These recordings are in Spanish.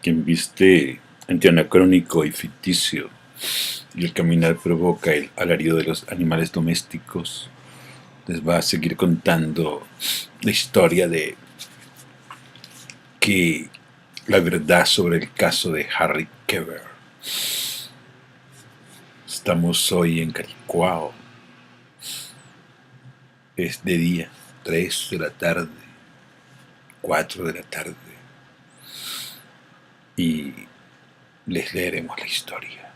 Quien viste entre anacrónico y ficticio, y el caminar provoca el alarido de los animales domésticos, les va a seguir contando la historia de que la verdad sobre el caso de Harry Keber. Estamos hoy en Caricuao. Es de día, 3 de la tarde, 4 de la tarde, y les leeremos la historia.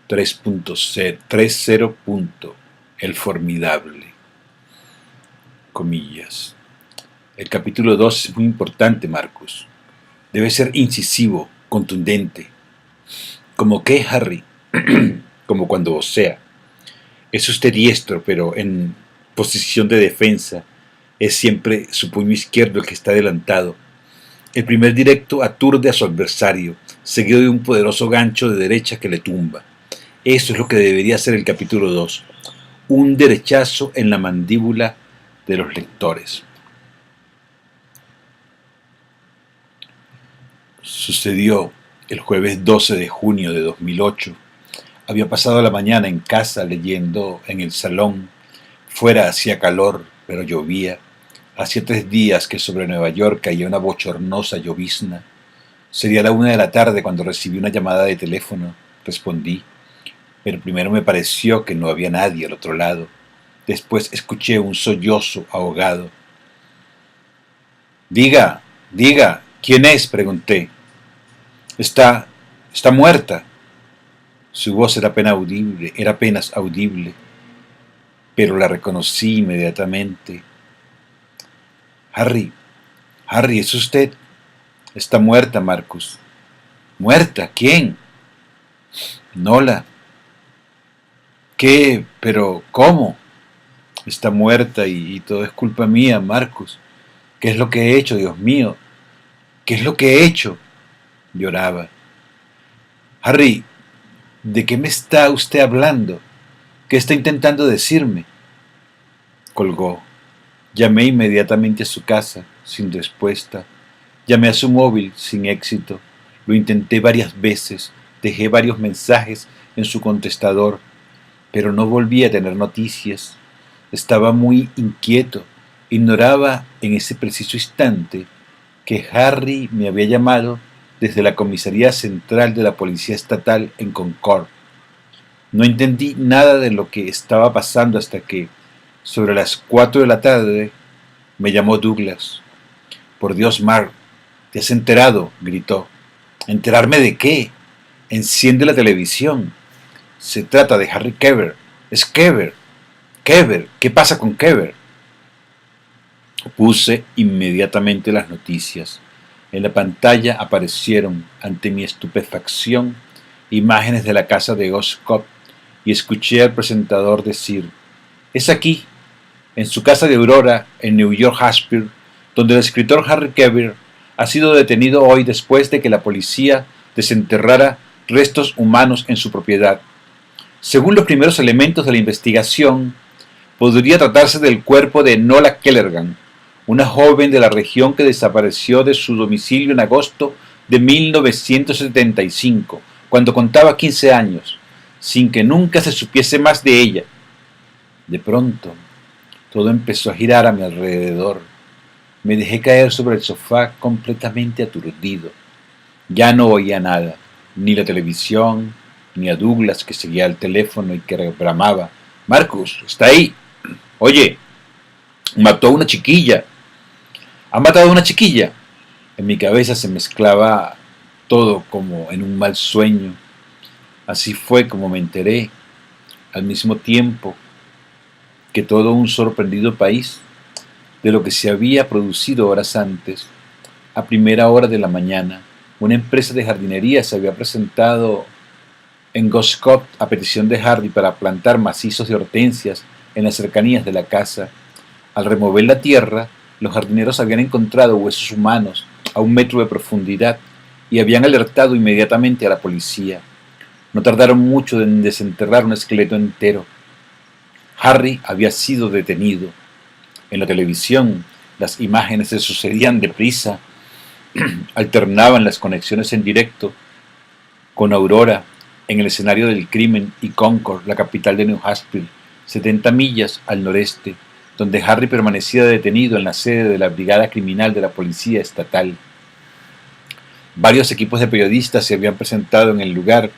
3.0. El formidable. Comillas. El capítulo 2 es muy importante, Marcus. Debe ser incisivo, contundente. ¿Como qué, Harry? Como cuando vocea. Es usted diestro, pero en posición de defensa es siempre su puño izquierdo el que está adelantado. El primer directo aturde a su adversario, seguido de un poderoso gancho de derecha que le tumba. Eso es lo que debería ser el capítulo 2. Un derechazo en la mandíbula de los lectores. Sucedió el jueves 12 de junio de 2008. Había pasado la mañana en casa leyendo en el salón. Fuera hacía calor, pero llovía. Hacía 3 días que sobre Nueva York caía una bochornosa llovizna. Sería la 1 de la tarde cuando recibí una llamada de teléfono. Respondí, pero primero me pareció que no había nadie al otro lado. Después escuché un sollozo ahogado. Diga, ¿quién es?, pregunté. Está muerta. Su voz era apenas audible, pero la reconocí inmediatamente. Harry, ¿es usted? Está muerta, Marcus. ¿Muerta? ¿Quién? Nola. ¿Qué? ¿Pero cómo? Está muerta y todo es culpa mía, Marcus. ¿Qué es lo que he hecho, Dios mío? ¿Qué es lo que he hecho? Lloraba. Harry, ¿de qué me está usted hablando? ¿Qué está intentando decirme? Colgó. Llamé inmediatamente a su casa, sin respuesta. Llamé a su móvil, sin éxito. Lo intenté varias veces, dejé varios mensajes en su contestador, pero no volví a tener noticias. Estaba muy inquieto. Ignoraba en ese preciso instante que Harry me había llamado desde la comisaría central de la Policía Estatal en Concord. No entendí nada de lo que estaba pasando hasta que, sobre las 4 de la tarde, me llamó Douglas. Por Dios, Mark, ¿te has enterado?, gritó. ¿Enterarme de qué? Enciende la televisión. Se trata de Harry Keber. Es Keber. Keber. ¿Qué pasa con Keber? Puse inmediatamente las noticias. En la pantalla aparecieron, ante mi estupefacción, imágenes de la casa de Oscott y escuché al presentador decir: es aquí, en su casa de Aurora, en New York Hampshire, donde el escritor Harry Keber ha sido detenido hoy después de que la policía desenterrara restos humanos en su propiedad. Según los primeros elementos de la investigación, podría tratarse del cuerpo de Nola Kellergan, una joven de la región que desapareció de su domicilio en agosto de 1975, cuando contaba 15 años, sin que nunca se supiese más de ella. De pronto, todo empezó a girar a mi alrededor. Me dejé caer sobre el sofá completamente aturdido. Ya no oía nada, ni la televisión, ni a Douglas, que seguía al teléfono y que bramaba: Marcus, está ahí. Oye, mató a una chiquilla. ¿Ha matado a una chiquilla? En mi cabeza se mezclaba todo como en un mal sueño. Así fue como me enteré, al mismo tiempo que todo un sorprendido país, de lo que se había producido horas antes. A primera hora de la mañana, una empresa de jardinería se había presentado en Goscott a petición de Harry para plantar macizos de hortensias en las cercanías de la casa. Al remover la tierra, los jardineros habían encontrado huesos humanos a 1 metro de profundidad y habían alertado inmediatamente a la policía. No tardaron mucho en desenterrar un esqueleto entero. Harry había sido detenido. En la televisión, las imágenes se sucedían deprisa. alternaban las conexiones en directo con Aurora en el escenario del crimen y Concord, la capital de New Hampshire, 70 millas al noreste, donde Harry permanecía detenido en la sede de la Brigada Criminal de la Policía Estatal. Varios equipos de periodistas se habían presentado en el lugar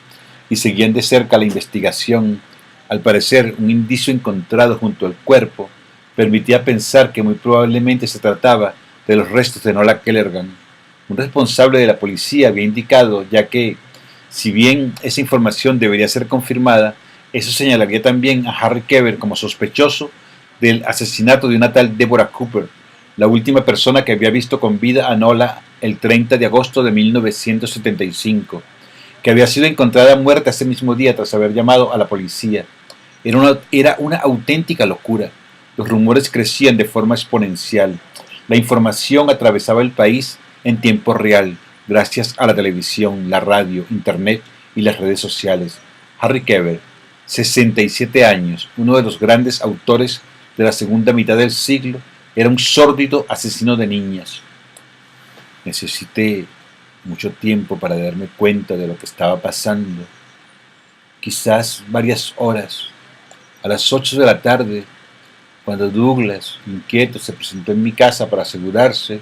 y seguían de cerca la investigación. Al parecer, un indicio encontrado junto al cuerpo permitía pensar que muy probablemente se trataba de los restos de Nola Kellergan. Un responsable de la policía había indicado, ya que, si bien esa información debería ser confirmada, eso señalaría también a Harry Keber como sospechoso del asesinato de una tal Deborah Cooper, la última persona que había visto con vida a Nola el 30 de agosto de 1975, que había sido encontrada muerta ese mismo día tras haber llamado a la policía. Era una auténtica locura. Los rumores crecían de forma exponencial. La información atravesaba el país en tiempo real, gracias a la televisión, la radio, internet y las redes sociales. Harry Keber, 67 años, uno de los grandes autores de la segunda mitad del siglo, era un sórdido asesino de niñas. Necesité mucho tiempo para darme cuenta de lo que estaba pasando. Quizás varias horas. A las 8 de la tarde, cuando Douglas, inquieto, se presentó en mi casa para asegurarse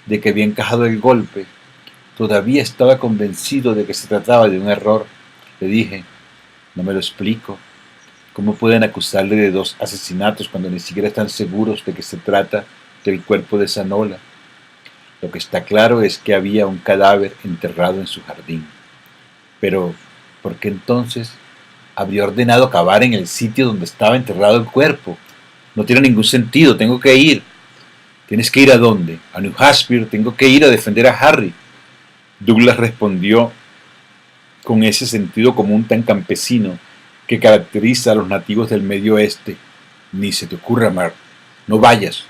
de que había encajado el golpe, todavía estaba convencido de que se trataba de un error. Le dije, no me lo explico. ¿Cómo pueden acusarle de 2 asesinatos cuando ni siquiera están seguros de que se trata del cuerpo de Nola? Lo que está claro es que había un cadáver enterrado en su jardín. Pero, ¿por qué entonces habría ordenado cavar en el sitio donde estaba enterrado el cuerpo? No tiene ningún sentido, tengo que ir. ¿Tienes que ir a dónde? A New Hampshire, tengo que ir a defender a Harry. Douglas respondió con ese sentido común tan campesino que caracteriza a los nativos del Medio Oeste. Ni se te ocurra, Mark. No vayas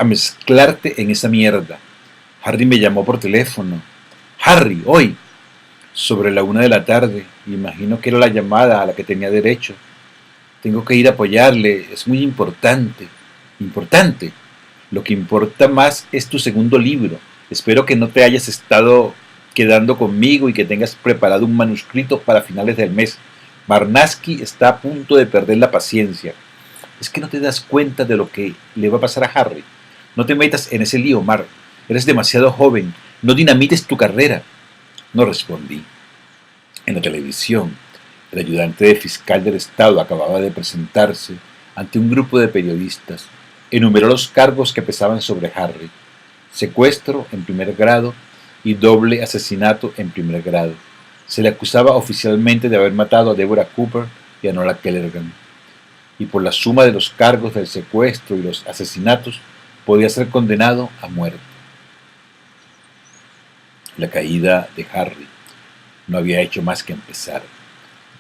a mezclarte en esa mierda. Harry me llamó por teléfono. Harry, hoy. Sobre la 1 de la tarde. Imagino que era la llamada a la que tenía derecho. Tengo que ir a apoyarle. Es muy importante. Importante. Lo que importa más es tu segundo libro. Espero que no te hayas estado quedando conmigo y que tengas preparado un manuscrito para finales del mes. Barnaski está a punto de perder la paciencia. ¿Es que no te das cuenta de lo que le va a pasar a Harry? No te metas en ese lío, Mark. Eres demasiado joven. No dinamites tu carrera. No respondí. En la televisión, el ayudante de fiscal del estado acababa de presentarse ante un grupo de periodistas. Enumeró los cargos que pesaban sobre Harry: secuestro en primer grado y doble asesinato en primer grado. Se le acusaba oficialmente de haber matado a Deborah Cooper y a Nola Kellergan, y por la suma de los cargos del secuestro y los asesinatos podía ser condenado a muerte. La caída de Harry no había hecho más que empezar.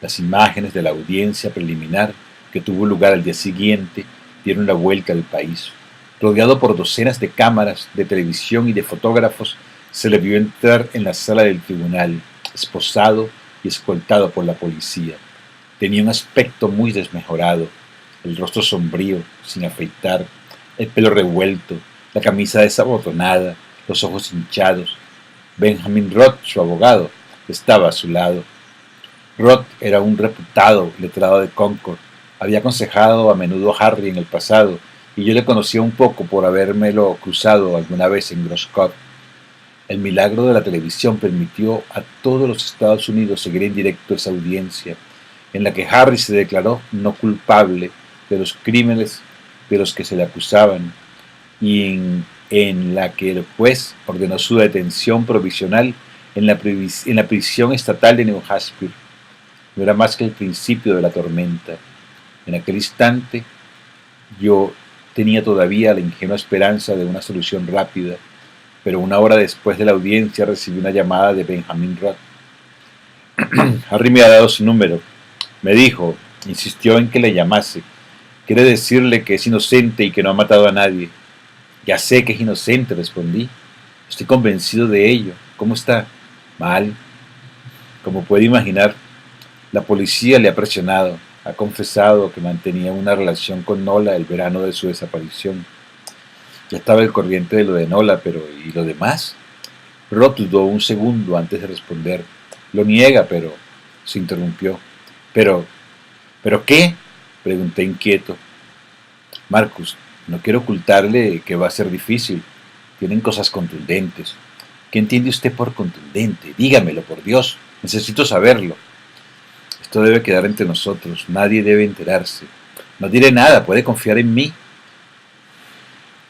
Las imágenes de la audiencia preliminar que tuvo lugar al día siguiente dieron la vuelta al país. Rodeado por docenas de cámaras de televisión y de fotógrafos, se le vio entrar en la sala del tribunal, esposado y escoltado por la policía. Tenía un aspecto muy desmejorado, el rostro sombrío, sin afeitar, el pelo revuelto, la camisa desabotonada, los ojos hinchados. Benjamin Roth, su abogado, estaba a su lado. Roth era un reputado letrado de Concord. Había aconsejado a menudo a Harry en el pasado, y yo le conocía un poco por habérmelo cruzado alguna vez en Groscott. El milagro de la televisión permitió a todos los Estados Unidos seguir en directo esa audiencia, en la que Harry se declaró no culpable de los crímenes de los que se le acusaban, y en la que el juez ordenó su detención provisional en la prisión estatal de New Hampshire. No era más que el principio de la tormenta. En aquel instante yo tenía todavía la ingenua esperanza de una solución rápida, pero una hora después de la audiencia recibí una llamada de Benjamin Roth. Harry me ha dado su número. Me dijo, insistió en que le llamase. Quiere decirle que es inocente y que no ha matado a nadie. Ya sé que es inocente, respondí. Estoy convencido de ello. ¿Cómo está? Mal. Como puede imaginar, la policía le ha presionado. Ha confesado que mantenía una relación con Nola el verano de su desaparición. Ya estaba al corriente de lo de Nola, pero ¿y lo demás? Roth dudó un segundo antes de responder. Lo niega, pero... se interrumpió. Pero... ¿pero qué? Pregunté inquieto. Marcus, no quiero ocultarle que va a ser difícil. Tienen cosas contundentes. ¿Qué entiende usted por contundente? Dígamelo, por Dios. Necesito saberlo. Esto debe quedar entre nosotros. Nadie debe enterarse. No diré nada. Puede confiar en mí.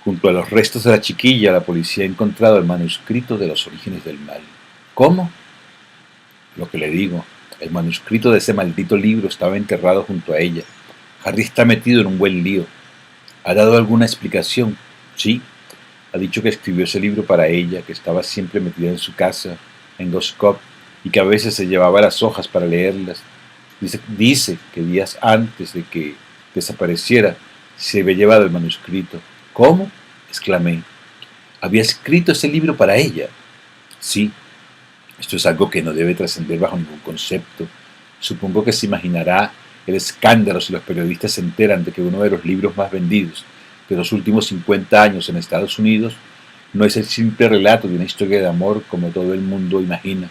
Junto a los restos de la chiquilla, la policía ha encontrado el manuscrito de los orígenes del mal. ¿Cómo? Lo que le digo. El manuscrito de ese maldito libro estaba enterrado junto a ella. Harry está metido en un buen lío. ¿Ha dado alguna explicación? Sí. Ha dicho que escribió ese libro para ella, que estaba siempre metida en su casa, en Ghost Cove, y que a veces se llevaba las hojas para leerlas. Dice que días antes de que desapareciera se había llevado el manuscrito. ¿Cómo? Exclamé. ¿Había escrito ese libro para ella? Sí. Esto es algo que no debe trascender bajo ningún concepto. Supongo que se imaginará el escándalo si los periodistas se enteran de que uno de los libros más vendidos de los últimos 50 años en Estados Unidos no es el simple relato de una historia de amor como todo el mundo imagina,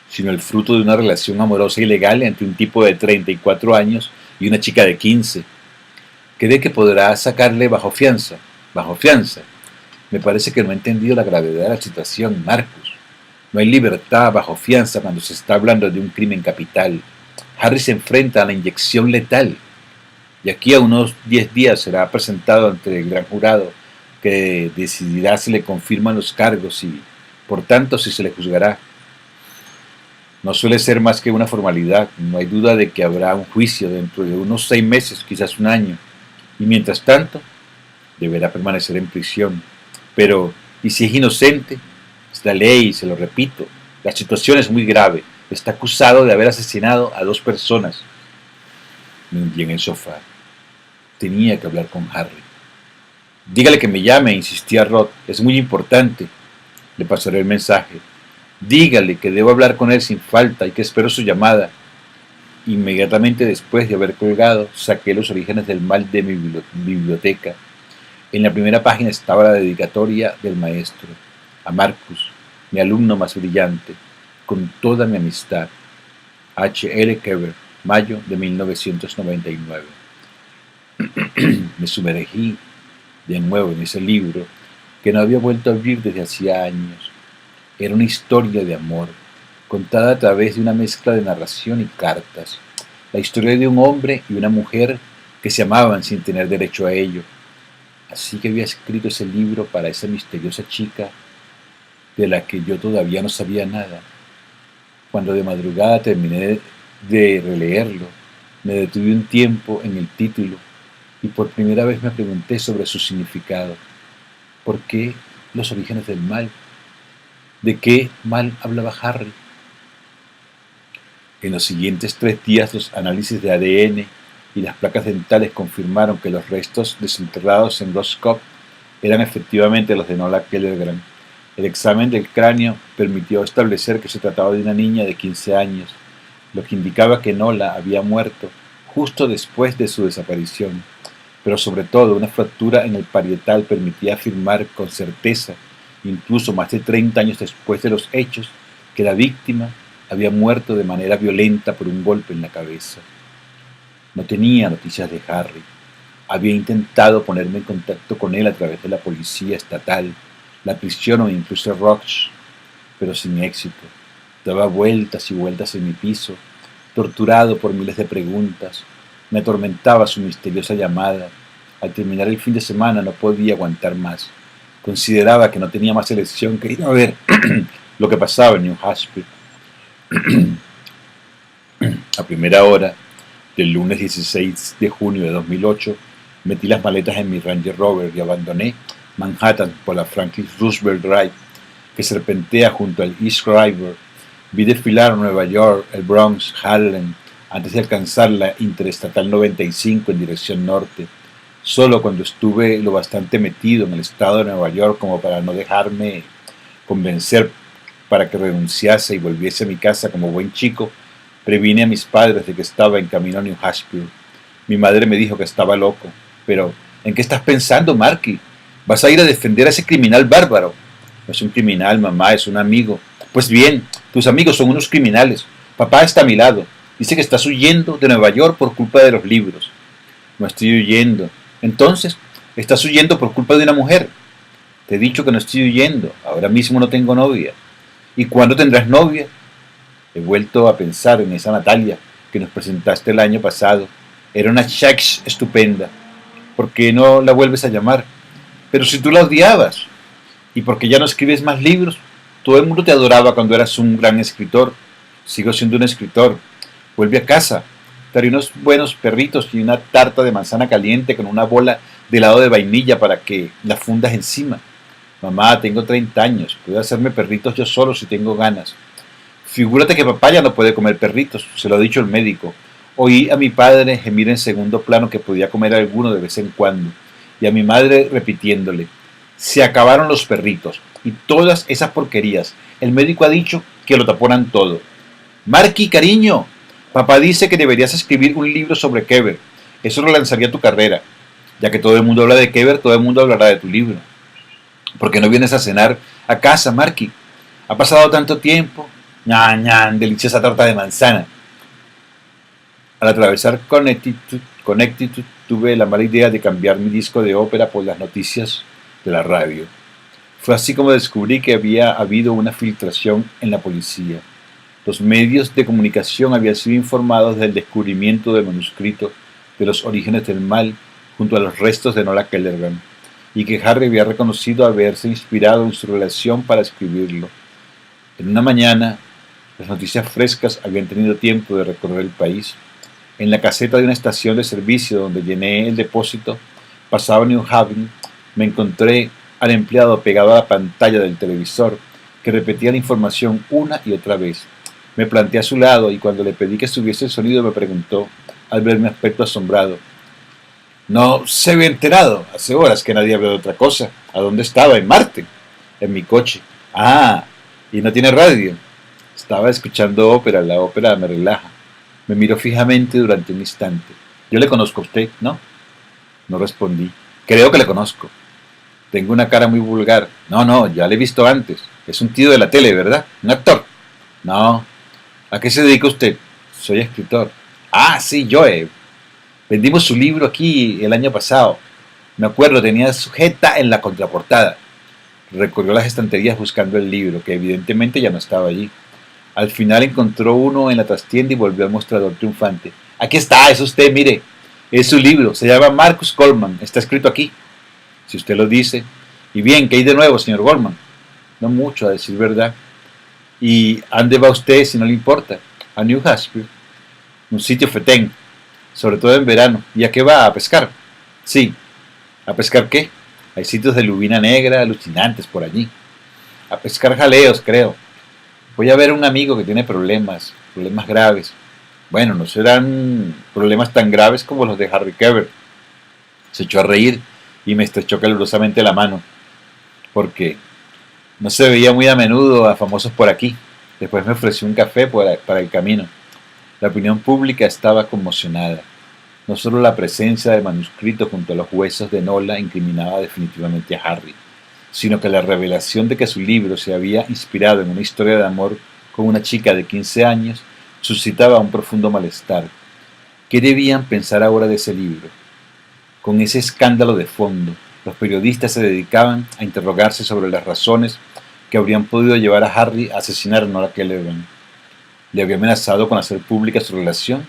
sino el fruto de una relación amorosa ilegal entre un tipo de 34 años y una chica de 15. ¿Cree que podrá sacarle bajo fianza? ¿Bajo fianza? Me parece que no ha entendido la gravedad de la situación, Marcus. No hay libertad bajo fianza cuando se está hablando de un crimen capital. Harry se enfrenta a la inyección letal. Y aquí a unos 10 días será presentado ante el gran jurado que decidirá si le confirman los cargos y, por tanto, si se le juzgará. No suele ser más que una formalidad. No hay duda de que habrá un juicio dentro de unos 6 meses, quizás un año. Y mientras tanto, deberá permanecer en prisión. Pero, ¿y si es inocente? Es la ley, se lo repito. La situación es muy grave. Está acusado de haber asesinado a 2 personas. Me hundí en el sofá. Tenía que hablar con Harry. Dígale que me llame, insistía Roth. Es muy importante. Le pasaré el mensaje. Dígale que debo hablar con él sin falta y que espero su llamada. Inmediatamente después de haber colgado, saqué los orígenes del mal de mi biblioteca. En la primera página estaba la dedicatoria del maestro, a Marcus, mi alumno más brillante, con toda mi amistad. H. L. Keber, mayo de 1999. Me sumergí de nuevo en ese libro que no había vuelto a abrir desde hacía años. Era una historia de amor, contada a través de una mezcla de narración y cartas. La historia de un hombre y una mujer que se amaban sin tener derecho a ello. Así que había escrito ese libro para esa misteriosa chica de la que yo todavía no sabía nada. Cuando de madrugada terminé de releerlo, me detuve un tiempo en el título y por primera vez me pregunté sobre su significado. ¿Por qué los orígenes del mal? ¿De qué mal hablaba Harry? En los siguientes 3 días los análisis de ADN y las placas dentales confirmaron que los restos desenterrados en Ghost Cove eran efectivamente los de Nola Kellergran. El examen del cráneo permitió establecer que se trataba de una niña de 15 años, lo que indicaba que Nola había muerto justo después de su desaparición. Pero sobre todo una fractura en el parietal permitía afirmar con certeza, incluso más de 30 años después de los hechos, que la víctima había muerto de manera violenta por un golpe en la cabeza. No tenía noticias de Harry. Había intentado ponerme en contacto con él a través de la policía estatal, la prisión o incluso Roche, pero sin éxito. Daba vueltas y vueltas en mi piso, torturado por miles de preguntas. Me atormentaba su misteriosa llamada. Al terminar el fin de semana no podía aguantar más. Consideraba que no tenía más elección que ir a ver lo que pasaba en New Hampshire. A primera hora del lunes 16 de junio de 2008, metí las maletas en mi Range Rover y abandoné Manhattan por la Franklin Roosevelt Drive, que serpentea junto al East River. Vi desfilar Nueva York, el Bronx, Harlem, antes de alcanzar la Interestatal 95 en dirección norte. Solo cuando estuve lo bastante metido en el estado de Nueva York como para no dejarme convencer para que renunciase y volviese a mi casa como buen chico, previne a mis padres de que estaba en camino a New Hampshire. Mi madre me dijo que estaba loco. Pero, ¿en qué estás pensando, Marky? ¿Vas a ir a defender a ese criminal bárbaro? No es un criminal, mamá, es un amigo. Pues bien, tus amigos son unos criminales. Papá está a mi lado. Dice que estás huyendo de Nueva York por culpa de los libros. No estoy huyendo. Entonces, estás huyendo por culpa de una mujer. Te he dicho que no estoy huyendo. Ahora mismo no tengo novia. ¿Y cuándo tendrás novia? He vuelto a pensar en esa Natalia que nos presentaste el año pasado. Era una chax estupenda. ¿Por qué no la vuelves a llamar? Pero si tú la odiabas. ¿Y por qué ya no escribes más libros? Todo el mundo te adoraba cuando eras un gran escritor. Sigo siendo un escritor. Vuelve a casa. Te haré unos buenos perritos y una tarta de manzana caliente con una bola de helado de vainilla para que la fundas encima. Mamá, tengo 30 años. Puedo hacerme perritos yo solo si tengo ganas. Figúrate que papá ya no puede comer perritos. Se lo ha dicho el médico. Oí a mi padre gemir en segundo plano que podía comer alguno de vez en cuando. Y a mi madre repitiéndole. Se acabaron los perritos. Y todas esas porquerías. El médico ha dicho que lo taponan todo. Marky, cariño. Papá dice que deberías escribir un libro sobre Kever. Eso relanzaría tu carrera. Ya que todo el mundo habla de Kever, todo el mundo hablará de tu libro. ¿Por qué no vienes a cenar a casa, Marky? Ha pasado tanto tiempo. ¡Ñan, ñan! Deliciosa tarta de manzana. Al atravesar Connecticut, tuve la mala idea de cambiar mi disco de ópera por las noticias de la radio. Fue así como descubrí que había habido una filtración en la policía. Los medios de comunicación habían sido informados del descubrimiento del manuscrito de los orígenes del mal junto a los restos de Nola Kellerman, y que Harry había reconocido haberse inspirado en su relación para escribirlo. En una mañana, las noticias frescas habían tenido tiempo de recorrer el país. En la caseta de una estación de servicio donde llené el depósito, pasaba New Haven, me encontré al empleado pegado a la pantalla del televisor que repetía la información una y otra vez. Me planté a su lado y cuando le pedí que subiese el sonido me preguntó, al ver mi aspecto asombrado. No se había enterado. Hace horas que nadie habló de otra cosa. ¿A dónde estaba? En Marte. En mi coche. Ah, y no tiene radio. Estaba escuchando ópera. La ópera me relaja. Me miró fijamente durante un instante. Yo le conozco a usted, ¿no? No respondí. Creo que le conozco. Tengo una cara muy vulgar. No, ya le he visto antes. Es un tío de la tele, ¿verdad? Un actor. No. ¿A qué se dedica usted? Soy escritor. Ah, sí, Joe. Vendimos su libro aquí el año pasado. Me acuerdo, tenía sujeta en la contraportada. Recorrió las estanterías buscando el libro, que evidentemente ya no estaba allí. Al final encontró uno en la trastienda y volvió al mostrador triunfante. Aquí está, es usted, mire. Es su libro, se llama Marcus Goldman, está escrito aquí. Si usted lo dice. Y bien, ¿qué hay de nuevo, señor Goldman? No mucho, a decir verdad. ¿Y a dónde va usted si no le importa? A New Hampshire, un sitio fetén, sobre todo en verano. ¿Y a qué va? ¿A pescar? Sí. ¿A pescar qué? Hay sitios de lubina negra alucinantes por allí. A pescar jaleos, creo. Voy a ver a un amigo que tiene problemas graves. Bueno, no serán problemas tan graves como los de Harry Kever. Se echó a reír y me estrechó calurosamente la mano, porque no se veía muy a menudo a famosos por aquí. Después me ofreció un café para el camino. La opinión pública estaba conmocionada. No solo la presencia del manuscrito junto a los huesos de Nola incriminaba definitivamente a Harry, sino que la revelación de que su libro se había inspirado en una historia de amor con una chica de 15 años suscitaba un profundo malestar. ¿Qué debían pensar ahora de ese libro? Con ese escándalo de fondo, los periodistas se dedicaban a interrogarse sobre las razones que habrían podido llevar a Harry a asesinar a Nora Kellerman. ¿Le había amenazado con hacer pública su relación?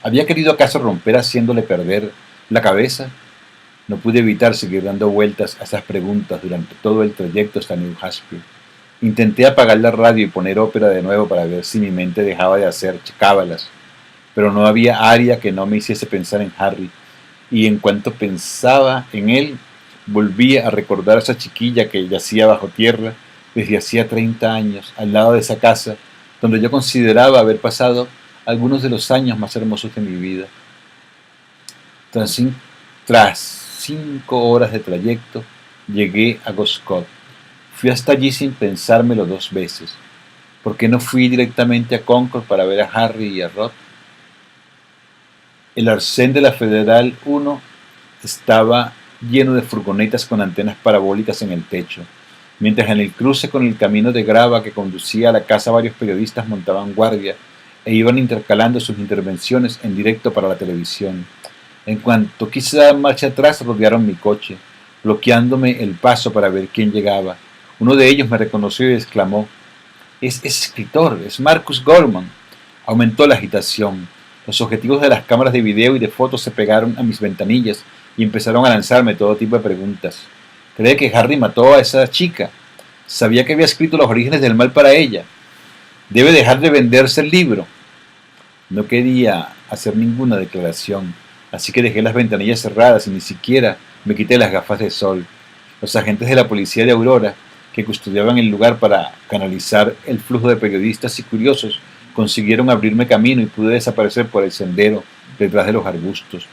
¿Había querido acaso romper haciéndole perder la cabeza? No pude evitar seguir dando vueltas a esas preguntas durante todo el trayecto hasta New Hampshire. Intenté apagar la radio y poner ópera de nuevo para ver si mi mente dejaba de hacer cábalas, pero no había área que no me hiciese pensar en Harry, y en cuanto pensaba en él, volvía a recordar a esa chiquilla que yacía bajo tierra desde hacía 30 años, al lado de esa casa, donde yo consideraba haber pasado algunos de los años más hermosos de mi vida. Tras 5 horas de trayecto, llegué a Goscott. Fui hasta allí sin pensármelo 2 veces. ¿Por qué no fui directamente a Concord para ver a Harry y a Rod? El arcén de la Federal 1 estaba lleno de furgonetas con antenas parabólicas en el techo, Mientras en el cruce con el camino de grava que conducía a la casa varios periodistas montaban guardia e iban intercalando sus intervenciones en directo para la televisión. En cuanto quise dar marcha atrás, rodearon mi coche, bloqueándome el paso para ver quién llegaba. Uno de ellos me reconoció y exclamó: es escritor, es Marcus Gorman. Aumentó la agitación. Los objetivos de las cámaras de video y de fotos se pegaron a mis ventanillas y empezaron a lanzarme todo tipo de preguntas. ¿Cree que Harry mató a esa chica? ¿Sabía que había escrito Los orígenes del mal para ella? ¿Debe dejar de venderse el libro? No quería hacer ninguna declaración, así que dejé las ventanillas cerradas y ni siquiera me quité las gafas de sol. Los agentes de la policía de Aurora, que custodiaban el lugar para canalizar el flujo de periodistas y curiosos, consiguieron abrirme camino y pude desaparecer por el sendero detrás de los arbustos.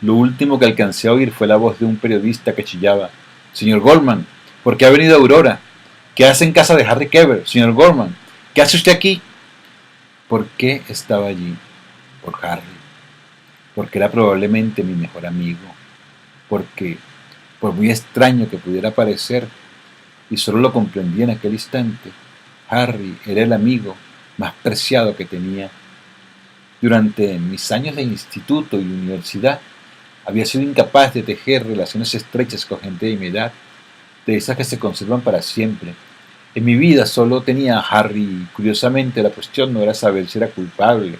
Lo último que alcancé a oír fue la voz de un periodista que chillaba: «Señor Gorman, ¿por qué ha venido a Aurora? ¿Qué hace en casa de Harry Keber, señor Gorman? ¿Qué hace usted aquí?» ¿Por qué estaba allí? Por Harry. Porque era probablemente mi mejor amigo. Porque, por muy extraño que pudiera parecer, y solo lo comprendí en aquel instante, Harry era el amigo más preciado que tenía. Durante mis años de instituto y universidad, había sido incapaz de tejer relaciones estrechas con gente de mi edad, de esas que se conservan para siempre. En mi vida solo tenía a Harry y, curiosamente, la cuestión no era saber si era culpable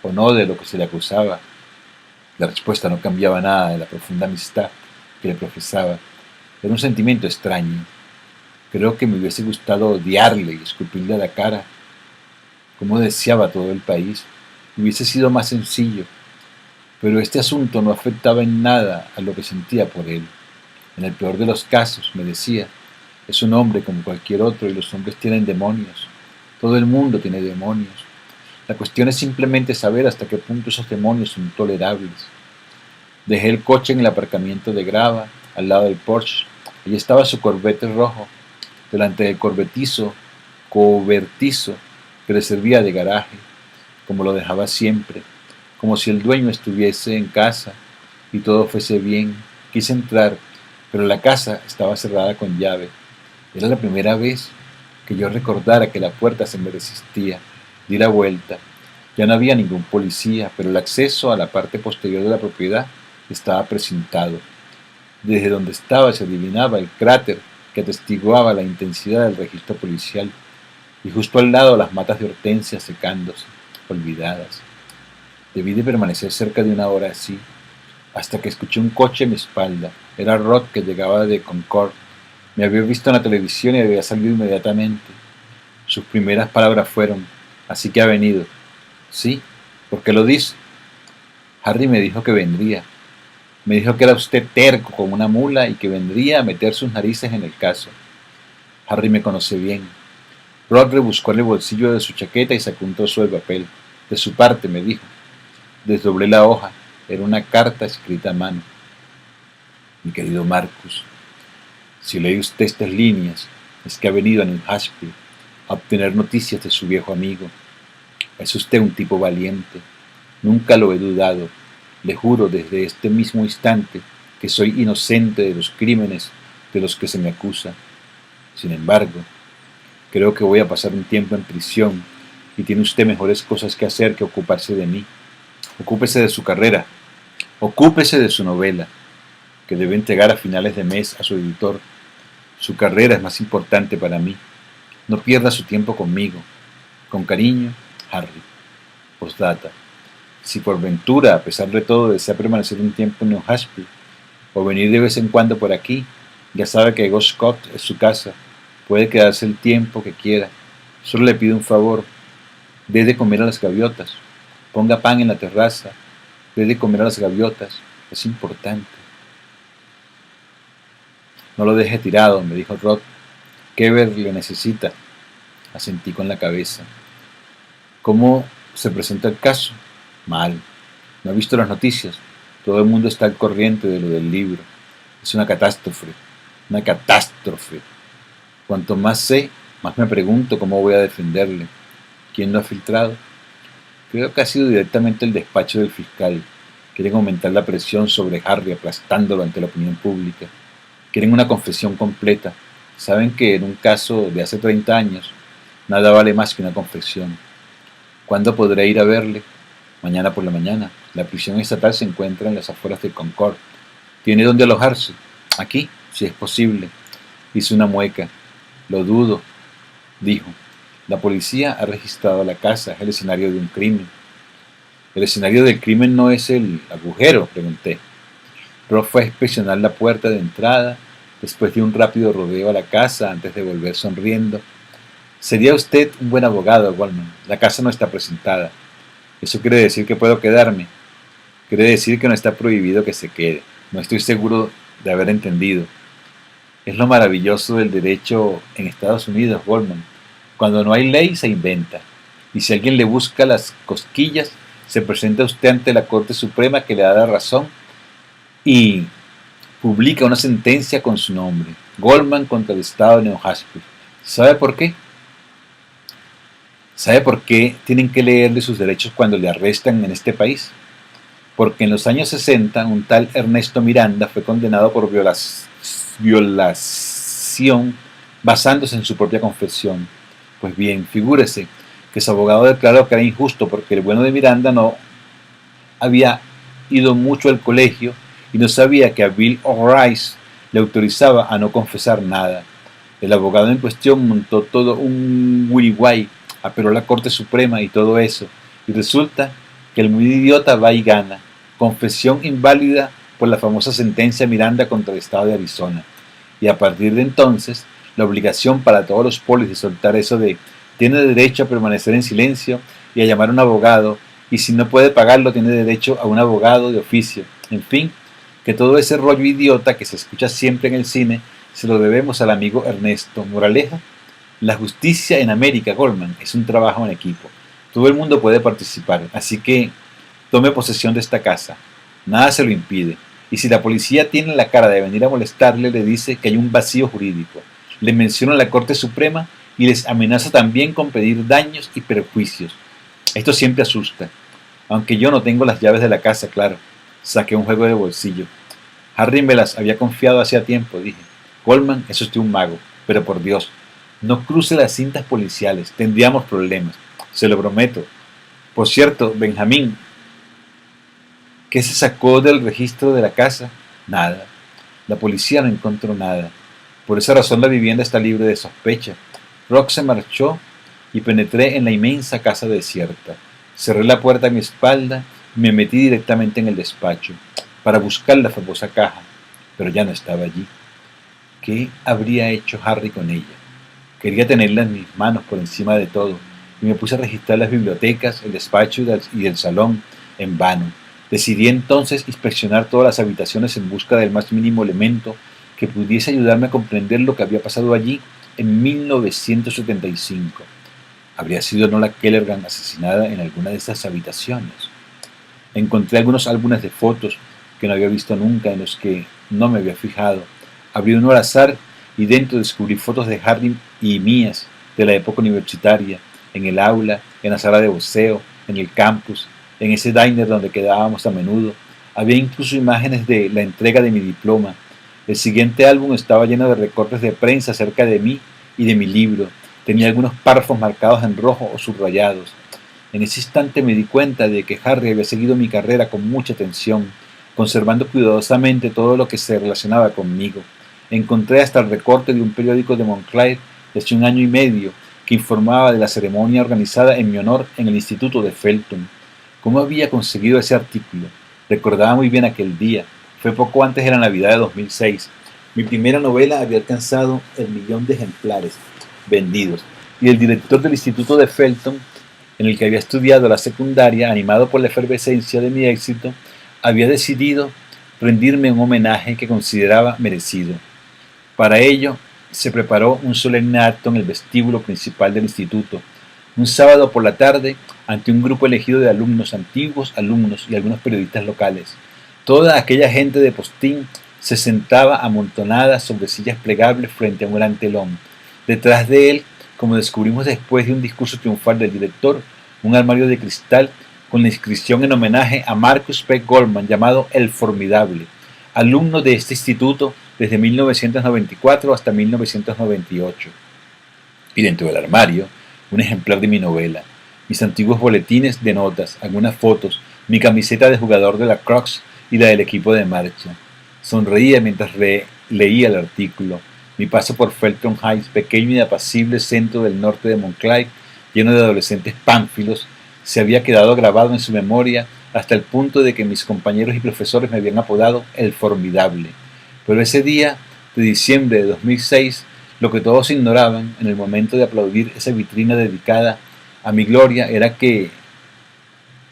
o no de lo que se le acusaba. La respuesta no cambiaba nada de la profunda amistad que le profesaba. Era un sentimiento extraño. Creo que me hubiese gustado odiarle y escupirle a la cara, como deseaba todo el país. Hubiese sido más sencillo, pero este asunto no afectaba en nada a lo que sentía por él. En el peor de los casos, me decía, es un hombre como cualquier otro y los hombres tienen demonios. Todo el mundo tiene demonios. La cuestión es simplemente saber hasta qué punto esos demonios son tolerables. Dejé el coche en el aparcamiento de grava, al lado del Porsche. Allí estaba su Corvette rojo, delante del cobertizo que le servía de garaje, como lo dejaba siempre, como si el dueño estuviese en casa y todo fuese bien. Quise entrar, pero la casa estaba cerrada con llave. Era la primera vez que yo recordara que la puerta se me resistía. Di la vuelta. Ya no había ningún policía, pero el acceso a la parte posterior de la propiedad estaba precintado. Desde donde estaba se adivinaba el cráter que atestiguaba la intensidad del registro policial, y justo al lado las matas de hortensias secándose, olvidadas. Debí de permanecer cerca de una hora así, hasta que escuché un coche a mi espalda. Era Rod, que llegaba de Concord. Me había visto en la televisión y había salido inmediatamente. Sus primeras palabras fueron: «Así que ha venido». «Sí, ¿por qué lo dice?» «Harry me dijo que vendría. Me dijo que era usted terco como una mula y que vendría a meter sus narices en el caso». Harry me conoce bien. Rod rebuscó en el bolsillo de su chaqueta y sacó un trozo de papel. «De su parte», me dijo. Desdoblé la hoja. Era una carta escrita a mano. «Mi querido Marcus, si lee usted estas líneas, es que ha venido a New Hampshire a obtener noticias de su viejo amigo. Es usted un tipo valiente. Nunca lo he dudado. Le juro desde este mismo instante que soy inocente de los crímenes de los que se me acusa. Sin embargo, creo que voy a pasar un tiempo en prisión y tiene usted mejores cosas que hacer que ocuparse de mí. Ocúpese de su carrera. Ocúpese de su novela, que debe entregar a finales de mes a su editor. Su carrera es más importante para mí. No pierda su tiempo conmigo. Con cariño, Harry». Postdata. Si por ventura, a pesar de todo, desea permanecer un tiempo en New Hampshire o venir de vez en cuando por aquí, ya sabe que Ghost Cot es su casa. Puede quedarse el tiempo que quiera. Solo le pido un favor. Dé de comer a las gaviotas. Ponga pan en la terraza. Dé de comer a las gaviotas. Es importante. «No lo deje tirado», me dijo Rod. «Keber le necesita». Asentí con la cabeza. «¿Cómo se presenta el caso?» «Mal. No ha visto las noticias. Todo el mundo está al corriente de lo del libro. Es una catástrofe. Una catástrofe. Cuanto más sé, más me pregunto cómo voy a defenderle. ¿Quién lo ha filtrado? Creo que ha sido directamente el despacho del fiscal. Quieren aumentar la presión sobre Harry, aplastándolo ante la opinión pública. Quieren una confesión completa. Saben que en un caso de hace 30 años, nada vale más que una confesión. ¿Cuándo podré ir a verle? Mañana por la mañana. La prisión estatal se encuentra en las afueras de Concord. ¿Tiene dónde alojarse? Aquí, si es posible. Hizo una mueca. Lo dudo, dijo. La policía ha registrado la casa, es el escenario de un crimen. ¿El escenario del crimen no es el agujero?, pregunté. Rob fue a inspeccionar la puerta de entrada, después de un rápido rodeo a la casa antes de volver sonriendo. Sería usted un buen abogado, Goldman. La casa no está presentada. ¿Eso quiere decir que puedo quedarme? Quiere decir que no está prohibido que se quede. No estoy seguro de haber entendido. Es lo maravilloso del derecho en Estados Unidos, Goldman. Cuando no hay ley, se inventa. Y si alguien le busca las cosquillas, se presenta usted ante la Corte Suprema, que le da la razón y publica una sentencia con su nombre. Goldman contra el Estado de New Hampshire. ¿Sabe por qué? ¿Sabe por qué tienen que leerle sus derechos cuando le arrestan en este país? Porque en los años 60 un tal Ernesto Miranda fue condenado por violación basándose en su propia confesión. Pues bien, figúrese que su abogado declaró que era injusto porque el bueno de Miranda no había ido mucho al colegio y no sabía que a Bill O'Reilly le autorizaba a no confesar nada. El abogado en cuestión montó todo un guiriguay, apeló a la Corte Suprema y todo eso, y resulta que el muy idiota va y gana. Confesión inválida por la famosa sentencia Miranda contra el estado de Arizona. Y a partir de entonces, la obligación para todos los polis de soltar eso de tiene derecho a permanecer en silencio y a llamar a un abogado, y si no puede pagarlo tiene derecho a un abogado de oficio. En fin, que todo ese rollo idiota que se escucha siempre en el cine se lo debemos al amigo Ernesto. Moraleja: la justicia en América, Goldman, es un trabajo en equipo. Todo el mundo puede participar, así que tome posesión de esta casa. Nada se lo impide. Y si la policía tiene la cara de venir a molestarle, le dice que hay un vacío jurídico. Le menciona la Corte Suprema y les amenaza también con pedir daños y perjuicios. Esto siempre asusta. Aunque yo no tengo las llaves de la casa, claro. Saqué un juego de bolsillo. Harry me las había confiado hacía tiempo, dije. Goldman es usted un mago, pero por Dios, no cruce las cintas policiales, tendríamos problemas. Se lo prometo. Por cierto, Benjamín, ¿qué se sacó del registro de la casa? Nada. La policía no encontró nada. Por esa razón la vivienda está libre de sospecha. Rock se marchó y penetré en la inmensa casa desierta. Cerré la puerta a mi espalda y me metí directamente en el despacho para buscar la famosa caja, pero ya no estaba allí. ¿Qué habría hecho Harry con ella? Quería tenerla en mis manos por encima de todo, y me puse a registrar las bibliotecas, el despacho y el salón en vano. Decidí entonces inspeccionar todas las habitaciones en busca del más mínimo elemento que pudiese ayudarme a comprender lo que había pasado allí en 1975. ¿Habría sido Nola Kellergan asesinada en alguna de esas habitaciones? Encontré algunos álbumes de fotos que no había visto nunca, en los que no me había fijado. Abrí uno al azar y dentro descubrí fotos de Harry y mías de la época universitaria, en el aula, en la sala de boxeo, en el campus, en ese diner donde quedábamos a menudo. Había incluso imágenes de la entrega de mi diploma. El siguiente álbum estaba lleno de recortes de prensa acerca de mí y de mi libro. Tenía algunos párrafos marcados en rojo o subrayados. En ese instante me di cuenta de que Harry había seguido mi carrera con mucha atención, conservando cuidadosamente todo lo que se relacionaba conmigo. Encontré hasta el recorte de un periódico de Montclair de hace 1 año y medio que informaba de la ceremonia organizada en mi honor en el Instituto de Felton. ¿Cómo había conseguido ese artículo? Recordaba muy bien aquel día. Fue poco antes de la Navidad de 2006. Mi primera novela había alcanzado el 1.000.000 de ejemplares vendidos, y el director del Instituto de Felton, en el que había estudiado la secundaria, animado por la efervescencia de mi éxito, había decidido rendirme un homenaje que consideraba merecido. Para ello, se preparó un solemne acto en el vestíbulo principal del instituto, un sábado por la tarde, ante un grupo elegido de alumnos, antiguos alumnos y algunos periodistas locales. Toda aquella gente de postín se sentaba amontonada sobre sillas plegables frente a un gran telón. Detrás de él, como descubrimos después de un discurso triunfal del director, un armario de cristal con la inscripción en homenaje a Marcus P. Goldman, llamado El Formidable, alumno de este instituto desde 1994 hasta 1998. Y dentro del armario, un ejemplar de mi novela, mis antiguos boletines de notas, algunas fotos, mi camiseta de jugador de la Crocs y la del equipo de marcha. Sonreía mientras leía el artículo. Mi paso por Felton Heights, pequeño y apacible centro del norte de Montclair, lleno de adolescentes pánfilos, se había quedado grabado en su memoria hasta el punto de que mis compañeros y profesores me habían apodado El Formidable. Pero ese día de diciembre de 2006, lo que todos ignoraban en el momento de aplaudir esa vitrina dedicada a mi gloria era que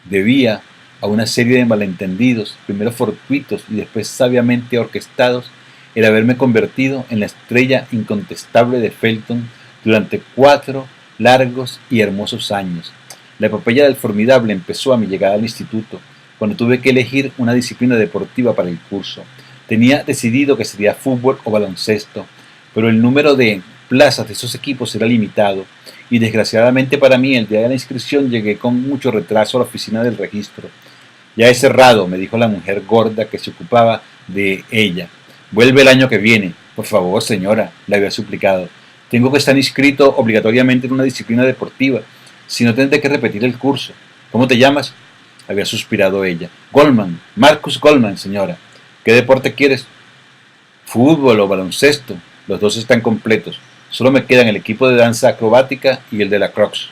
debía a una serie de malentendidos, primero fortuitos y después sabiamente orquestados, el haberme convertido en la estrella incontestable de Felton durante 4 largos y hermosos años. La epopeya del Formidable empezó a mi llegada al instituto, cuando tuve que elegir una disciplina deportiva para el curso. Tenía decidido que sería fútbol o baloncesto, pero el número de plazas de esos equipos era limitado, y desgraciadamente para mí el día de la inscripción llegué con mucho retraso a la oficina del registro. Ya he cerrado, me dijo la mujer gorda que se ocupaba de ella. Vuelve el año que viene. Por favor, señora, le había suplicado. Tengo que estar inscrito obligatoriamente en una disciplina deportiva, si no tendré que repetir el curso. ¿Cómo te llamas? Había suspirado ella. Goldman, Marcus Goldman, señora. ¿Qué deporte quieres? Fútbol o baloncesto. Los dos están completos. Solo me quedan el equipo de danza acrobática y el de la Crocs.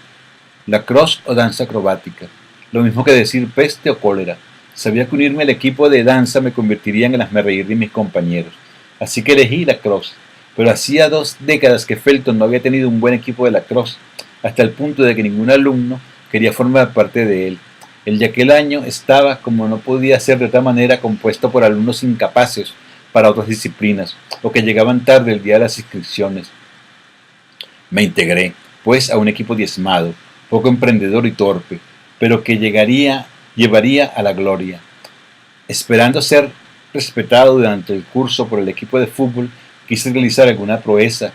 Lacrosse o danza acrobática. Lo mismo que decir peste o cólera. Sabía que unirme al equipo de danza me convertiría en el hazmerreír de mis compañeros. Así que elegí lacrosse. Pero hacía 2 décadas que Felton no había tenido un buen equipo de lacrosse, hasta el punto de que ningún alumno quería formar parte de él. El de aquel año estaba, como no podía ser de otra manera, compuesto por alumnos incapaces para otras disciplinas, o que llegaban tarde el día de las inscripciones. Me integré, pues, a un equipo diezmado, poco emprendedor y torpe, pero que llevaría a la gloria. Esperando ser respetado durante el curso por el equipo de fútbol, quise realizar alguna proeza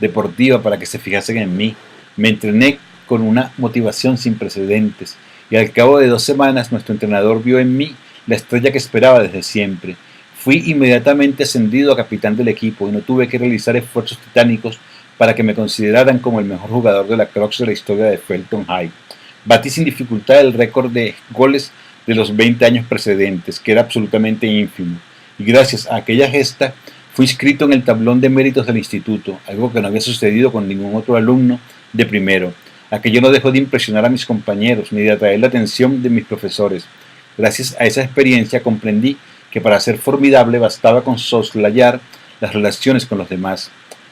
deportiva para que se fijasen en mí. Me entrené con una motivación sin precedentes, y al cabo de 2 semanas nuestro entrenador vio en mí la estrella que esperaba desde siempre. Fui inmediatamente ascendido a capitán del equipo y no tuve que realizar esfuerzos titánicos para que me consideraran como el mejor jugador de la Crocs de la historia de Felton High. Batí sin dificultad el récord de goles de los 20 años precedentes, que era absolutamente ínfimo, y gracias a aquella gesta fui inscrito en el tablón de méritos del instituto, algo que no había sucedido con ningún otro alumno de primero. Aquello no dejó de impresionar a mis compañeros ni de atraer la atención de mis profesores. Gracias a esa experiencia comprendí que para ser formidable bastaba con soslayar las relaciones con los demás.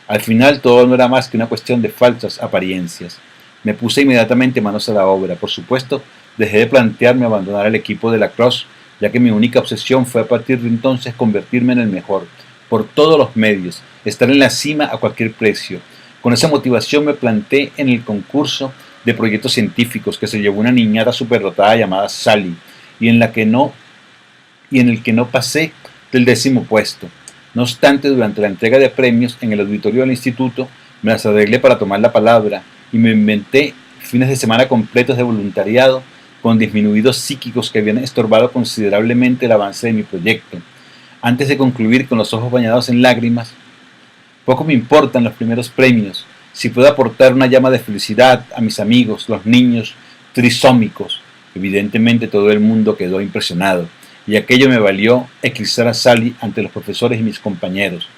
Al final todo no era más que una cuestión de falsas apariencias. Me puse inmediatamente manos a la obra. Por supuesto, dejé de plantearme abandonar el equipo de lacrosse, ya que mi única obsesión fue a partir de entonces convertirme en el mejor, por todos los medios, estar en la cima a cualquier precio. Con esa motivación me planté en el concurso de proyectos científicos que se llevó una niñata superdotada llamada Sally, y en el que no pasé del 10º puesto. No obstante, durante la entrega de premios en el auditorio del instituto, me las arreglé para tomar la palabra y me inventé fines de semana completos de voluntariado con disminuidos psíquicos que habían estorbado considerablemente el avance de mi proyecto. Antes de concluir con los ojos bañados en lágrimas, poco me importan los primeros premios, si puedo aportar una llama de felicidad a mis amigos, los niños trisómicos. Evidentemente todo el mundo quedó impresionado, y aquello me valió eclipsar a Sally ante los profesores y mis compañeros.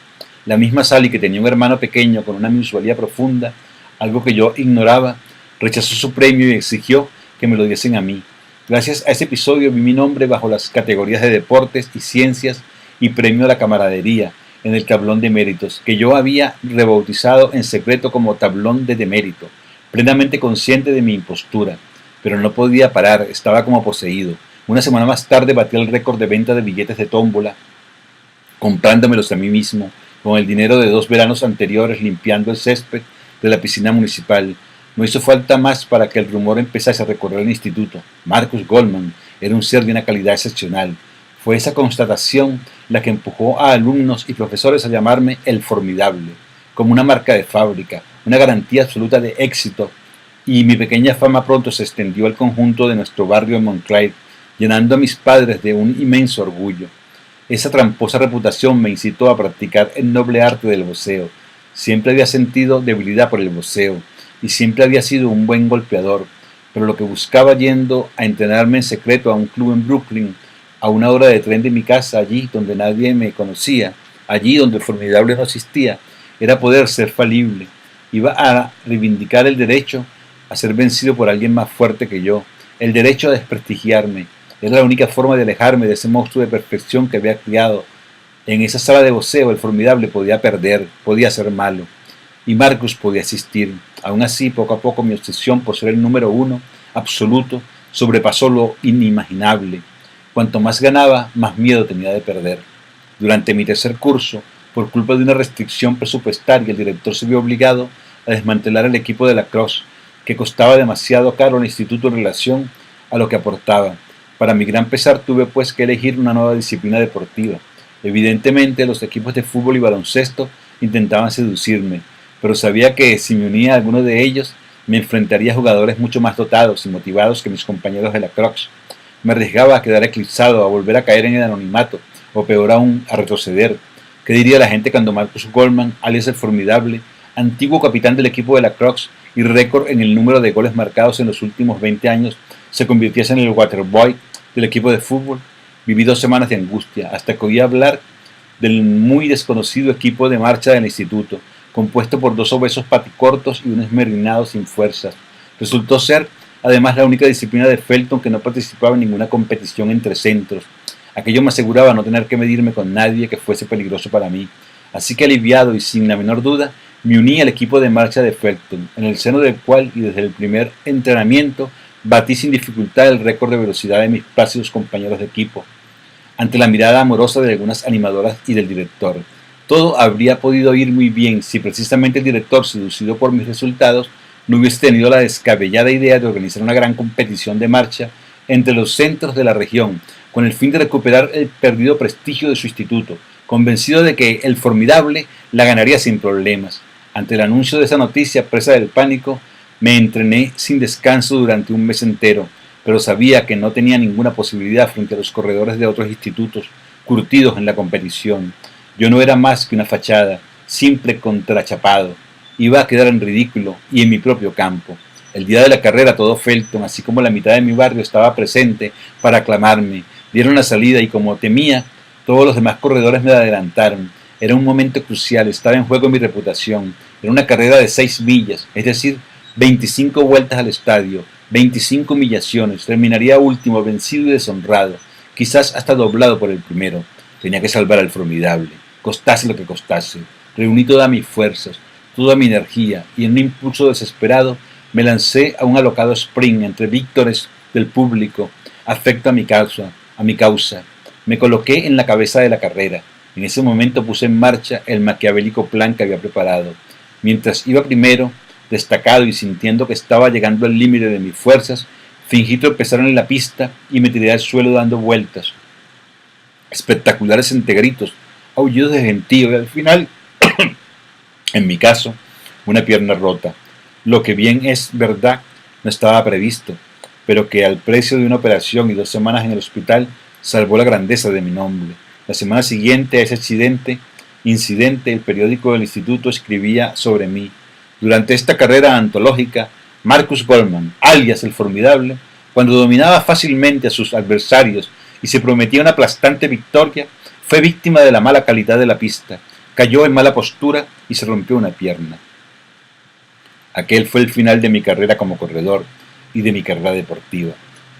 La misma Sally, que tenía un hermano pequeño con una minusvalía profunda, algo que yo ignoraba, rechazó su premio y exigió que me lo diesen a mí. Gracias a ese episodio vi mi nombre bajo las categorías de deportes y ciencias y premio a la camaradería en el tablón de méritos, que yo había rebautizado en secreto como tablón de demérito, plenamente consciente de mi impostura. Pero no podía parar, estaba como poseído. Una semana más tarde batí el récord de venta de billetes de tómbola, comprándomelos a mí mismo, con el dinero de 2 veranos anteriores limpiando el césped de la piscina municipal. No hizo falta más para que el rumor empezase a recorrer el instituto. Marcus Goldman era un ser de una calidad excepcional. Fue esa constatación la que empujó a alumnos y profesores a llamarme el Formidable, como una marca de fábrica, una garantía absoluta de éxito, y mi pequeña fama pronto se extendió al conjunto de nuestro barrio en Montclair, llenando a mis padres de un inmenso orgullo. Esa tramposa reputación me incitó a practicar el noble arte del boxeo. Siempre había sentido debilidad por el boxeo y siempre había sido un buen golpeador, pero lo que buscaba yendo a entrenarme en secreto a un club en Brooklyn, a una hora de tren de mi casa, allí donde nadie me conocía, allí donde el formidable no existía, era poder ser falible. Iba a reivindicar el derecho a ser vencido por alguien más fuerte que yo, el derecho a desprestigiarme. Era la única forma de alejarme de ese monstruo de perfección que había criado. En esa sala de boxeo el formidable podía perder, podía ser malo, y Marcus podía asistir. Aún así, poco a poco mi obsesión por ser el número uno absoluto sobrepasó lo inimaginable. Cuanto más ganaba, más miedo tenía de perder. Durante mi tercer curso, por culpa de una restricción presupuestaria, el director se vio obligado a desmantelar el equipo de lacrosse, que costaba demasiado caro al instituto en relación a lo que aportaba. Para mi gran pesar tuve pues que elegir una nueva disciplina deportiva. Evidentemente los equipos de fútbol y baloncesto intentaban seducirme, pero sabía que si me unía a alguno de ellos me enfrentaría a jugadores mucho más dotados y motivados que mis compañeros de lacrosse. Me arriesgaba a quedar eclipsado, a volver a caer en el anonimato, o peor aún, a retroceder. ¿Qué diría la gente cuando Marcus Goldman, alias el formidable, antiguo capitán del equipo de lacrosse y récord en el número de goles marcados en los últimos 20 años, se convirtiese en el waterboy del equipo de fútbol? Viví 2 semanas de angustia, hasta que oí hablar del muy desconocido equipo de marcha del instituto, compuesto por 2 obesos paticortos y un esmerinado sin fuerzas. Resultó ser, además, la única disciplina de Felton que no participaba en ninguna competición entre centros. Aquello me aseguraba no tener que medirme con nadie que fuese peligroso para mí. Así que aliviado y sin la menor duda, me uní al equipo de marcha de Felton, en el seno del cual y desde el primer entrenamiento batí sin dificultad el récord de velocidad de mis plácidos compañeros de equipo. Ante la mirada amorosa de algunas animadoras y del director, todo habría podido ir muy bien si precisamente el director, seducido por mis resultados, no hubiese tenido la descabellada idea de organizar una gran competición de marcha entre los centros de la región, con el fin de recuperar el perdido prestigio de su instituto, convencido de que el formidable la ganaría sin problemas. Ante el anuncio de esa noticia, presa del pánico, me entrené sin descanso durante un mes entero, pero sabía que no tenía ninguna posibilidad frente a los corredores de otros institutos, curtidos en la competición. Yo no era más que una fachada, simple contrachapado. Iba a quedar en ridículo y en mi propio campo. El día de la carrera todo Felton, así como la mitad de mi barrio, estaba presente para aclamarme. Dieron la salida y, como temía, todos los demás corredores me adelantaron. Era un momento crucial, estaba en juego mi reputación. Era una carrera de 6 millas, es decir, 25 vueltas al estadio, 25 humillaciones. Terminaría último, vencido y deshonrado, quizás hasta doblado por el primero. Tenía que salvar al formidable, costase lo que costase. Reuní todas mis fuerzas, toda mi energía, y en un impulso desesperado me lancé a un alocado sprint entre víctores del público, afecto a mi causa. Me coloqué en la cabeza de la carrera. En ese momento puse en marcha el maquiavélico plan que había preparado. Mientras iba primero, destacado y sintiendo que estaba llegando al límite de mis fuerzas, fingí tropezar en la pista y me tiré al suelo dando vueltas. Espectaculares entre gritos, aullidos de gentío y al final, en mi caso, una pierna rota. Lo que bien es verdad no estaba previsto, pero que al precio de una operación y 2 semanas en el hospital salvó la grandeza de mi nombre. La semana siguiente a ese incidente, el periódico del instituto escribía sobre mí. Durante esta carrera antológica, Marcus Goldman, alias el formidable, cuando dominaba fácilmente a sus adversarios y se prometía una aplastante victoria, fue víctima de la mala calidad de la pista, cayó en mala postura y se rompió una pierna. Aquel fue el final de mi carrera como corredor y de mi carrera deportiva.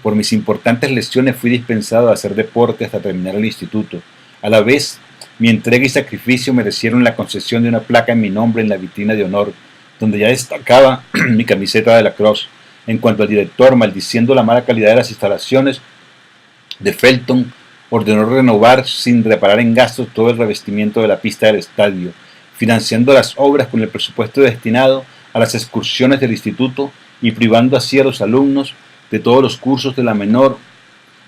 Por mis importantes lesiones fui dispensado a hacer deporte hasta terminar el instituto. A la vez, mi entrega y sacrificio merecieron la concesión de una placa en mi nombre en la vitrina de honor, donde ya destacaba mi camiseta de lacrosse. En cuanto al director, maldiciendo la mala calidad de las instalaciones de Felton, ordenó renovar sin reparar en gastos todo el revestimiento de la pista del estadio, financiando las obras con el presupuesto destinado a las excursiones del instituto y privando así a los alumnos de todos los cursos de la menor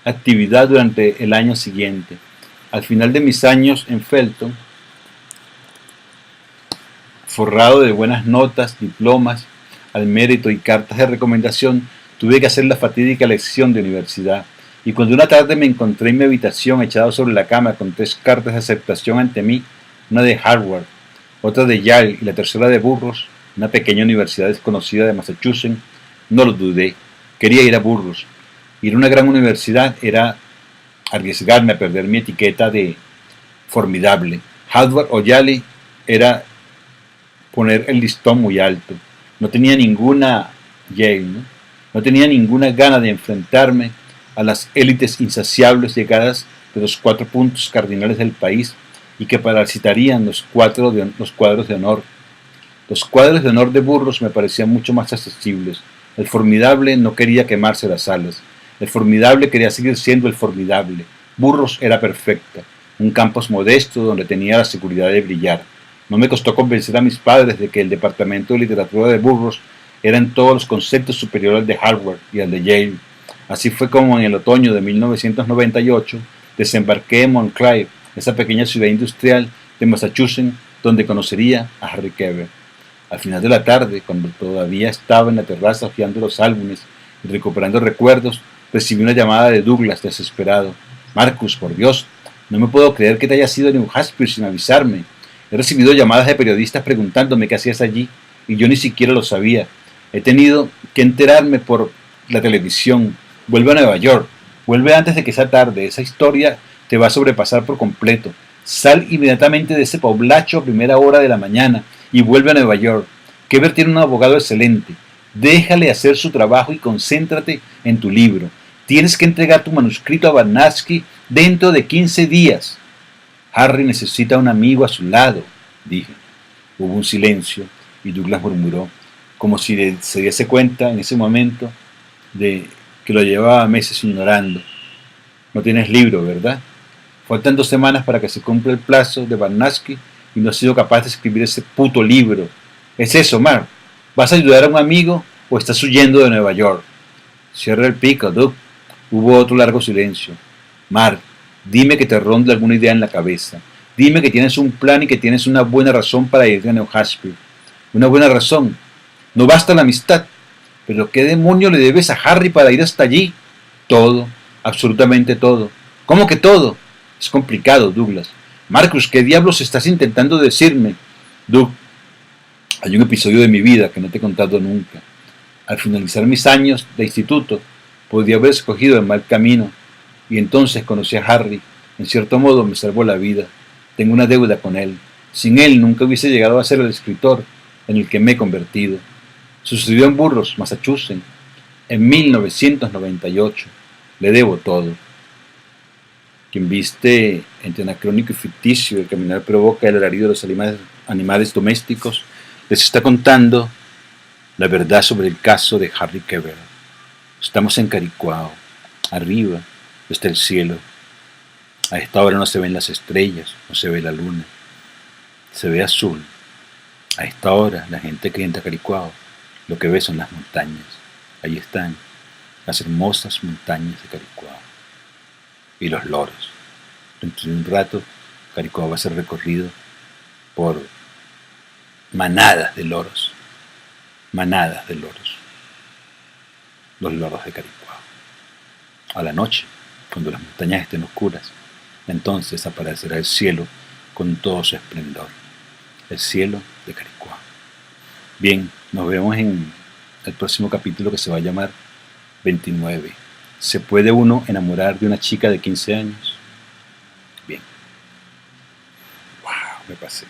actividad durante el año siguiente. Al final de mis años en Felton, forrado de buenas notas, diplomas al mérito y cartas de recomendación, tuve que hacer la fatídica elección de universidad. y cuando una tarde me encontré en mi habitación echado sobre la cama con 3 cartas de aceptación ante mí, una de Harvard, otra de Yale y la tercera de Burroughs, una pequeña universidad desconocida de Massachusetts, no lo dudé. Quería ir a Burroughs. Ir a una gran universidad era arriesgarme a perder mi etiqueta de formidable. Harvard o Yale era poner el listón muy alto. No tenía ninguna Yale, no tenía ninguna gana de enfrentarme a las élites insaciables llegadas de los 4 puntos cardinales del país y que parasitarían los cuadros de honor. Los cuadros de honor de Burroughs me parecían mucho más accesibles. El formidable no quería quemarse las alas. El formidable quería seguir siendo el formidable. Burroughs era perfecta, un campus modesto donde tenía la seguridad de brillar. No me costó convencer a mis padres de que el departamento de literatura de Burroughs era en todos los conceptos superior al de Harvard y al de Yale. Así fue como en el otoño de 1998 desembarqué en Montclair, esa pequeña ciudad industrial de Massachusetts, donde conocería a Harry Keber. Al final de la tarde, cuando todavía estaba en la terraza hojeando los álbumes y recuperando recuerdos, recibí una llamada de Douglas desesperado. Marcus, por Dios, no me puedo creer que te hayas ido a New Hampshire sin avisarme. He recibido llamadas de periodistas preguntándome qué hacías allí y yo ni siquiera lo sabía. He tenido que enterarme por la televisión. Vuelve a Nueva York. Vuelve antes de que sea tarde. Esa historia te va a sobrepasar por completo. Sal inmediatamente de ese poblacho a primera hora de la mañana y vuelve a Nueva York. Keber tiene un abogado excelente. Déjale hacer su trabajo y concéntrate en tu libro. Tienes que entregar tu manuscrito a Barnatsky dentro de 15 días. Harry necesita un amigo a su lado, dije. Hubo un silencio y Douglas murmuró, como si se diese cuenta en ese momento de que lo llevaba meses ignorando. No tienes libro, ¿verdad? Faltan 2 semanas para que se cumpla el plazo de Barnatsky y no has sido capaz de escribir ese puto libro. Es eso, Mark. ¿Vas a ayudar a un amigo o estás huyendo de Nueva York? Cierra el pico, Doug. Hubo otro largo silencio. Mark, dime que te ronda alguna idea en la cabeza. Dime que tienes un plan y que tienes una buena razón para irte a New Hampshire. Una buena razón. No basta la amistad. ¿Pero qué demonio le debes a Harry para ir hasta allí? Todo, absolutamente todo. ¿Cómo que todo? Es complicado, Douglas. Marcus, ¿qué diablos estás intentando decirme? Doug, hay un episodio de mi vida que no te he contado nunca. Al finalizar mis años de instituto, podía haber escogido el mal camino, y entonces conocí a Harry. En cierto modo me salvó la vida. Tengo una deuda con él. Sin él nunca hubiese llegado a ser el escritor en el que me he convertido. Sucedió en Burroughs, Massachusetts, en 1998. Le debo todo. Quien viste entre anacrónico y ficticio el caminar provoca el alarido de los animales domésticos, les está contando la verdad sobre el caso de Harry Keber. Estamos en Caricuao. Arriba está el cielo. A esta hora no se ven las estrellas, no se ve la luna. Se ve azul. A esta hora la gente que entra a Caricuao lo que ve son las montañas. Ahí están las hermosas montañas de Caricuao. Y los loros. Dentro de un rato, Caricuao va a ser recorrido por manadas de loros. Manadas de loros. Los loros de Caricuao. A la noche, cuando las montañas estén oscuras, entonces aparecerá el cielo con todo su esplendor. El cielo de Caricuao. Bien, nos vemos en el próximo capítulo que se va a llamar 29. ¿Se puede uno enamorar de una chica de 15 años? Bien. Wow, me pasé.